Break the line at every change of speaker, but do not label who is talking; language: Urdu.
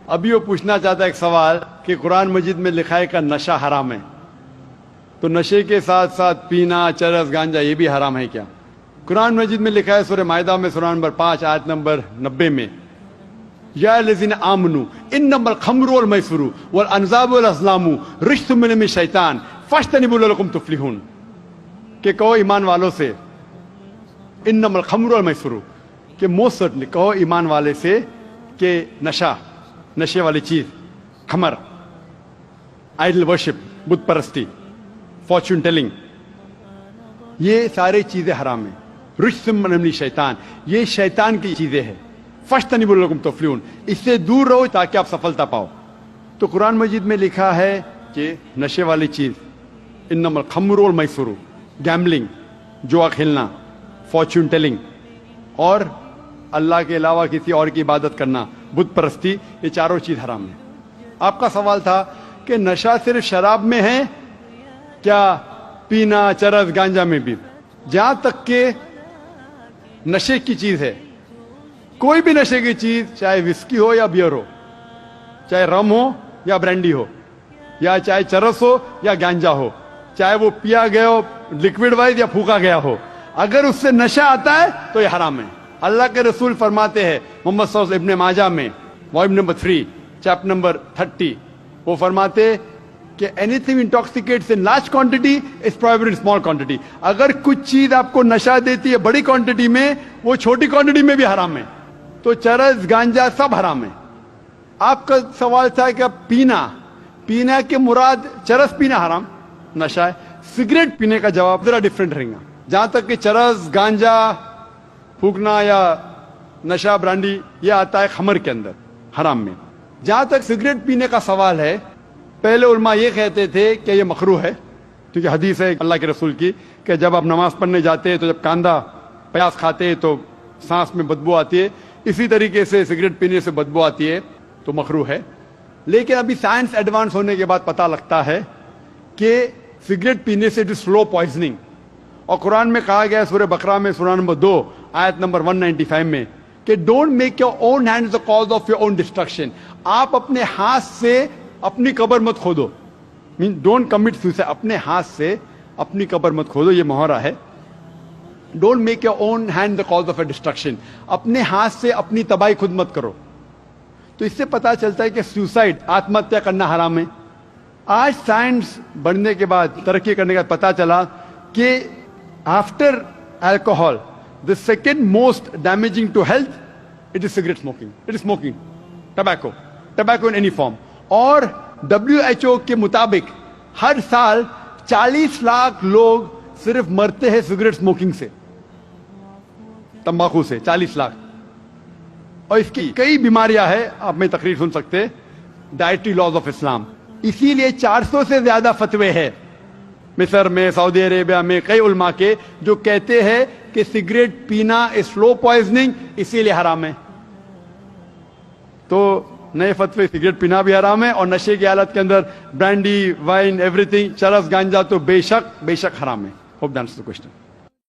ابھی وہ پوچھنا چاہتا ہے ایک سوال کہ قرآن مجید میں لکھا ہے کہ نشہ حرام ہے، تو نشے کے ساتھ ساتھ پینا، چرس، گانجا یہ بھی حرام ہے کیا؟ قرآن مجید میں لکھا ہے سورہ مائدہ میں سورہ نمبر 5 آیت نمبر 90 میں، یا الذین آمنوا انما الخمر والمیسر والانصاب والازلام رجس من عمل الشیطان فاجتنبوہ لعلکم تفلحون، کہ کہو ایمان والوں سے انما الخمر والمیسر، کہ موسٹ سرٹنلی کہو ایمان والے سے کہ نشے والی چیز، خمر، آئیڈل ورشپ، بت پرستی، فارچون ٹیلنگ، یہ سارے چیزیں حرام ہیں، رجس من عمل الشیطان، یہ شیطان کی چیزیں ہیں، فاجتنبوہ لعلکم تفلحون، اس سے دور رہو تاکہ آپ سفلتا پاؤ۔ تو قرآن مجید میں لکھا ہے کہ نشے والی چیز انما الخمر والمیسر، گیملنگ، جوا کھیلنا، فارچون ٹیلنگ، اور اللہ کے علاوہ کسی اور کی عبادت کرنا، بت پرستی، یہ چاروں چیز حرام ہیں۔ آپ کا سوال تھا کہ نشہ صرف شراب میں ہے کیا پینا، چرس، گانجا میں بھی؟ جہاں تک کہ نشے کی چیز ہے، کوئی بھی نشے کی چیز، چاہے وسکی ہو یا بیئر ہو، چاہے رم ہو یا برینڈی ہو، یا چاہے چرس ہو یا گانجا ہو، چاہے وہ پیا گیا ہو لکوڈ وائز یا پھونکا گیا ہو، اگر اس سے نشہ آتا ہے تو یہ حرام ہے۔ اللہ کے رسول فرماتے ہیں محمد صلی اللہ علیہ وسلم، ابن ماجہ میں والیوم نمبر 3 چیپٹر نمبر 30، وہ فرماتے کہ anything intoxicates in large quantity is prohibited in small quantity, اگر کچھ چیز آپ کو نشہ دیتی ہے بڑی کوانٹٹی میں، وہ چھوٹی کوانٹٹی میں بھی حرام ہے۔ تو چرس، گانجا سب حرام ہے۔ آپ کا سوال تھا کہ پینا کے مراد چرس پینا حرام، نشہ ہے، سگریٹ پینے کا جواب ذرا ڈفرینٹ رہے گا۔ جہاں تک کہ چرس، گانجا پھونکنا یا نشہ، برانڈی، یہ آتا ہے خمر کے اندر، حرام میں۔ جہاں تک سگریٹ پینے کا سوال ہے، پہلے علماء یہ کہتے تھے کہ یہ مکروہ ہے، کیونکہ حدیث ہے اللہ کے رسول کی کہ جب آپ نماز پڑھنے جاتے ہیں تو جب کاندھا پیاز کھاتے ہیں تو سانس میں بدبو آتی ہے، اسی طریقے سے سگریٹ پینے سے بدبو آتی ہے تو مکروہ ہے۔ لیکن ابھی سائنس ایڈوانس ہونے کے بعد پتہ لگتا ہے کہ سگریٹ پینے سے سلو پوائزننگ، اور قرآن میں کہا گیا ہے سورہ بقرہ میں سورہ نمبر 2 آیت نمبر 195 میں کہ don't make your own hand the cause of your own destruction, آپ اپنے ہاتھ سے اپنی قبر مت کھودو، ڈونٹ کمٹ سوسائڈ، اپنے ہاتھ سے اپنی قبر مت کھودو، یہ محرہ ہے۔ Don't make your own hand the cause of a destruction, اپنے ہاتھ سے اپنی تباہی خود مت کرو۔ تو اس سے پتہ چلتا ہے کہ سوسائڈ، آتم ہتیا کرنا حرام ہے۔ آج سائنس بڑھنے کے بعد، ترقی کرنے کے بعد پتہ چلا کہ after alcohol the second most damaging to health it is cigarette smoking, it is smoking, tobacco in any form۔ اور WHO کے مطابق ہر سال 40 لاکھ لوگ صرف مرتے ہیں سگریٹ سموکنگ سے، تمباکو سے، 40 لاکھ۔ اور اس کی کئی بیماریاں ہیں، آپ میں تقریر سن سکتے، ڈائٹری لاز آف اسلام، اسی لیے 400 سے زیادہ فتوے ہیں مصر میں، سعودی عربیہ میں، کئی علماء کے جو کہتے ہیں کہ سگریٹ پینا سلو پوائزننگ، اسی لیے حرام ہے۔ تو نئے فتوے، سگریٹ پینا بھی حرام ہے، اور نشے کی حالت کے اندر برانڈی، وائن، ایوری تھنگ، چرس، گانجا تو بے شک حرام ہے۔ Hope that answers the question.